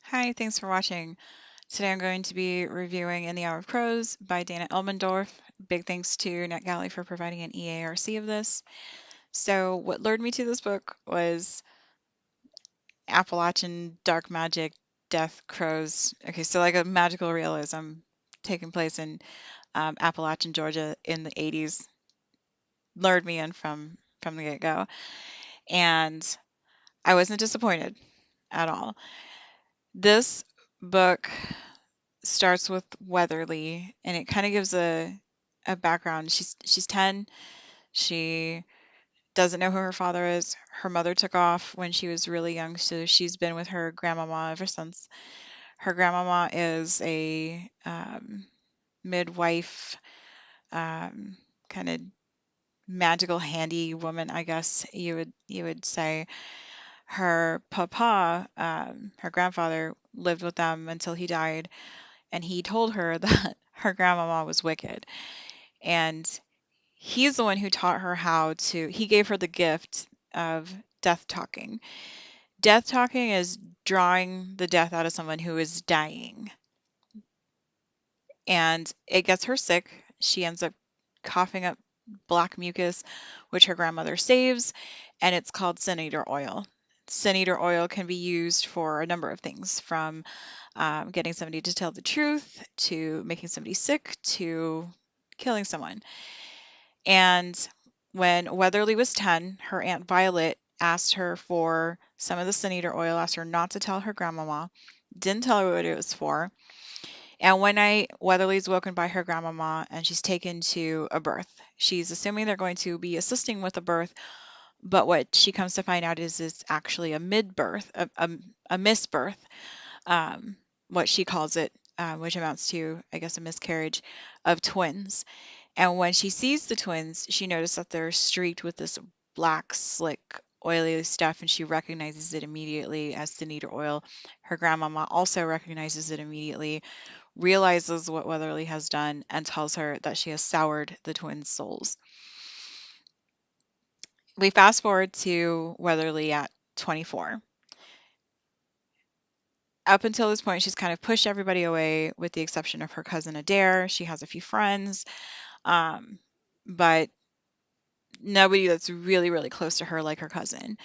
Hi, thanks for watching. Today I'm going to be reviewing In the Hour of Crows by Dana Elmendorf. Big thanks to NetGalley for providing an eARC of this. So what lured me to this book was Appalachian dark magic, death, crows. Okay, so like a magical realism taking place in Appalachian, Georgia in the 80s lured me in from the get-go. And I wasn't disappointed at all. This book starts with Weatherly, and it kind of gives a background. She's 10. She doesn't know who her father is. Her mother took off when she was really young, so she's been with her grandmama ever since. Her grandmama is a midwife, kind of magical handy woman, I guess you would say. Her papa, her grandfather, lived with them until he died, and he told her that her grandmama was wicked. And he's the one who taught her he gave her the gift of death talking. Death talking is drawing the death out of someone who is dying. And it gets her sick. She ends up coughing up black mucus, which her grandmother saves, and it's called sin eater oil. Sin eater oil can be used for a number of things, from getting somebody to tell the truth, to making somebody sick, to killing someone. And when Weatherly was 10, her Aunt Violet asked her for some of the sin eater oil, asked her not to tell her grandmama, didn't tell her what it was for. And one night, Weatherly's woken by her grandmama and she's taken to a birth. She's assuming they're going to be assisting with a birth, but what she comes to find out is it's actually a mid-birth, a misbirth, what she calls it, which amounts to, I guess, a miscarriage of twins. And when she sees the twins, she notices that they're streaked with this black, slick, oily stuff, and she recognizes it immediately as sin eater oil. Her grandmama also recognizes it immediately, realizes what Weatherly has done, and tells her that she has soured the twins' souls. We fast forward to Weatherly at 24. Up until this point, she's kind of pushed everybody away, with the exception of her cousin Adair. She has a few friends, but nobody that's really, really close to her like her cousin.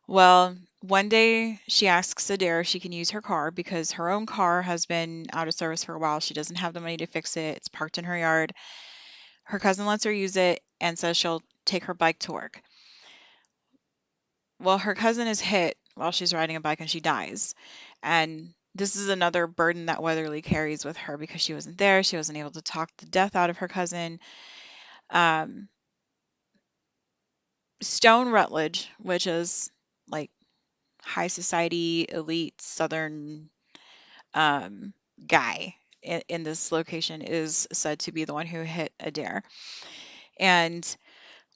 Well, one day she asks Adair if she can use her car because her own car has been out of service for a while. She doesn't have the money to fix it. It's parked in her yard. Her cousin lets her use it and says she'll take her bike to work. Well, her cousin is hit while she's riding a bike and she dies. And this is another burden that Weatherly carries with her because she wasn't there. She wasn't able to talk the death out of her cousin. Stone Rutledge, which is like high society, elite Southern guy in this location, is said to be the one who hit Adair. And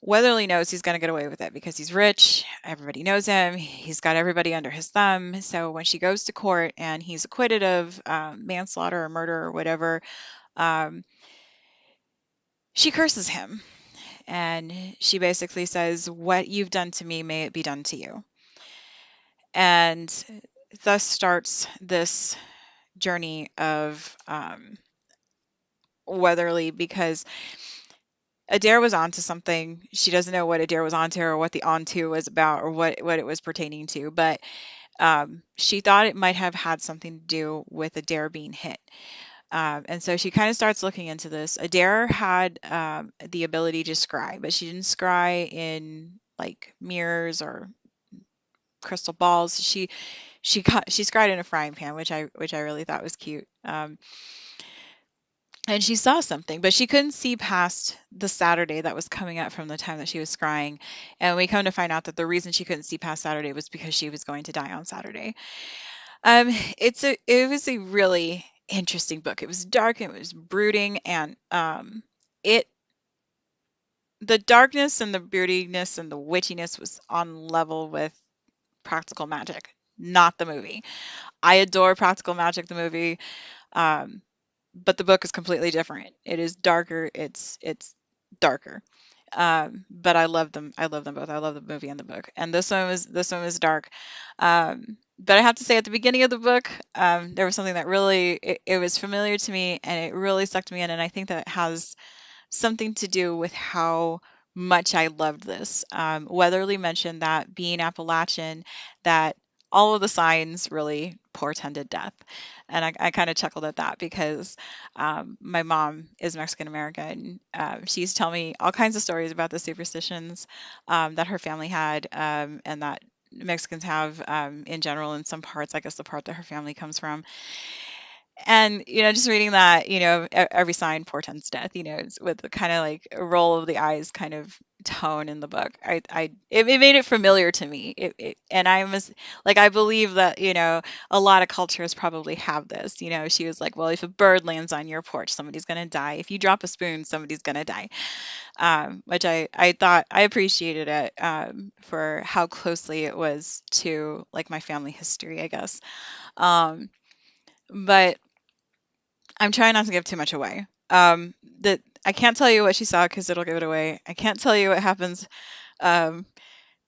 Weatherly knows he's going to get away with it because he's rich. Everybody knows him. He's got everybody under his thumb. So when she goes to court and he's acquitted of manslaughter or murder or whatever, she curses him. And she basically says, "What you've done to me, may it be done to you." And thus starts this journey of Weatherly, because Adair was onto something. She doesn't know what Adair was onto or what the onto was about or what it was pertaining to, but she thought it might have had something to do with Adair being hit. And so she kind of starts looking into this. Adair had the ability to scry, but she didn't scry in like mirrors or crystal balls. She scryed in a frying pan, which I really thought was cute. And she saw something, but she couldn't see past the Saturday that was coming up from the time that she was scrying. And we come to find out that the reason she couldn't see past Saturday was because she was going to die on Saturday. It was a really interesting book. It was dark, it was brooding, and it the darkness and the broodiness and the witchiness was on level with Practical Magic, not the movie. I adore Practical Magic, the movie, um, but the book is completely different. It is darker. It's darker. But I love them. I love them both. I love the movie and the book. And this one was dark. But I have to say, at the beginning of the book, there was something that really it was familiar to me, and it really sucked me in. And I think that it has something to do with how much I loved this. Weatherly mentioned that being Appalachian, that all of the signs really portended death. And I kind of chuckled at that because my mom is Mexican American. She used to tell me all kinds of stories about the superstitions that her family had, and that Mexicans have in general in some parts, I guess the part that her family comes from. And, just reading that, every sign portends death, with the kind of like a roll of the eyes kind of tone in the book. It made it familiar to me. And like, I believe that, a lot of cultures probably have this. She was like, well, if a bird lands on your porch, somebody's going to die. If you drop a spoon, somebody's going to die. Which I thought I appreciated it, for how closely it was to like my family history, I guess. Um, but I'm trying not to give too much away. That I can't tell you what she saw because it'll give it away. I can't tell you what happens um,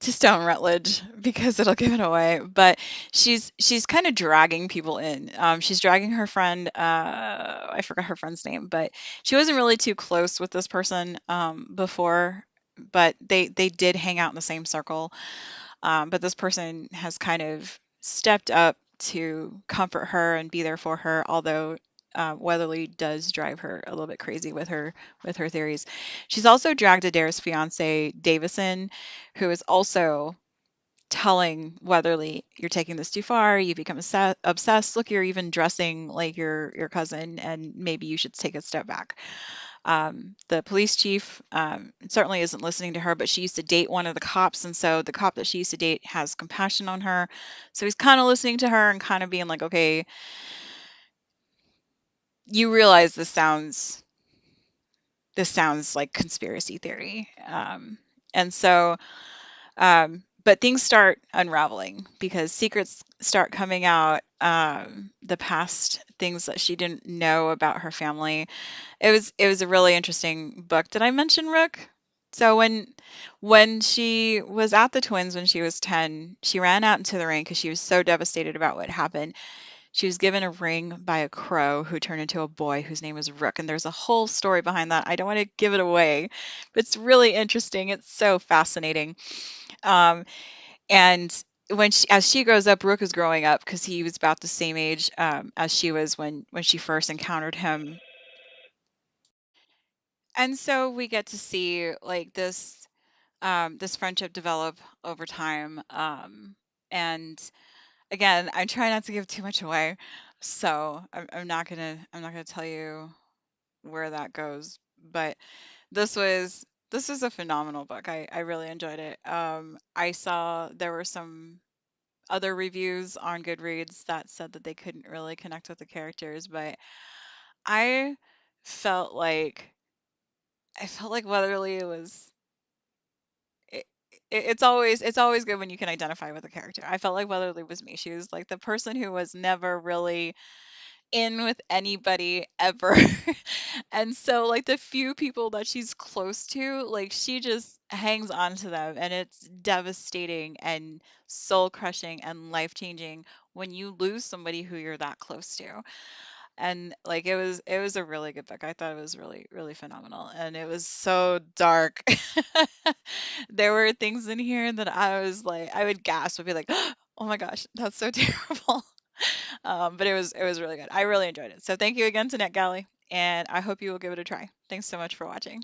to Stone Rutledge because it'll give it away. But she's kind of dragging people in. She's dragging her friend. I forgot her friend's name, but she wasn't really too close with this person before. But they did hang out in the same circle. But this person has kind of stepped up to comfort her and be there for her, although Weatherly does drive her a little bit crazy with her theories. She's also dragged Adair's fiance Davison, who is also telling Weatherly, "You're taking this too far. You become obsessed. Look, you're even dressing like your cousin, and maybe you should take a step back." The police chief certainly isn't listening to her, but she used to date one of the cops, and so the cop that she used to date has compassion on her. So he's kind of listening to her and kind of being like, "Okay, you realize this sounds like conspiracy theory." And so, but things start unraveling because secrets start coming out. The past things that she didn't know about her family. It was a really interesting book. Did I mention Rook? So when she was at the Twins when she was 10, she ran out into the rain because she was so devastated about what happened. She was given a ring by a crow who turned into a boy whose name was Rook, and there's a whole story behind that. I don't want to give it away, but it's really interesting. It's so fascinating. Um, and as she grows up, Rook is growing up because he was about the same age as she was when she first encountered him. And so we get to see like this friendship develop over time. And again, I try not to give too much away, so I'm not gonna tell you where that goes. But this was a phenomenal book. I really enjoyed it. I saw there were some other reviews on Goodreads that said that they couldn't really connect with the characters, but I felt like I felt like Weatherly was it, it's always good when you can identify with a character. I felt like Weatherly was me. She was like the person who was never really in with anybody ever. And so like the few people that she's close to, like she just hangs on to them, and it's devastating and soul crushing and life changing when you lose somebody who you're that close to. And like it was a really good book. I thought it was really really phenomenal, and it was so dark. There were things in here that I was like I would gasp. I'd be like, oh my gosh, that's so terrible. But it was really good. I really enjoyed it. So thank you again to NetGalley, and I hope you will give it a try. Thanks so much for watching.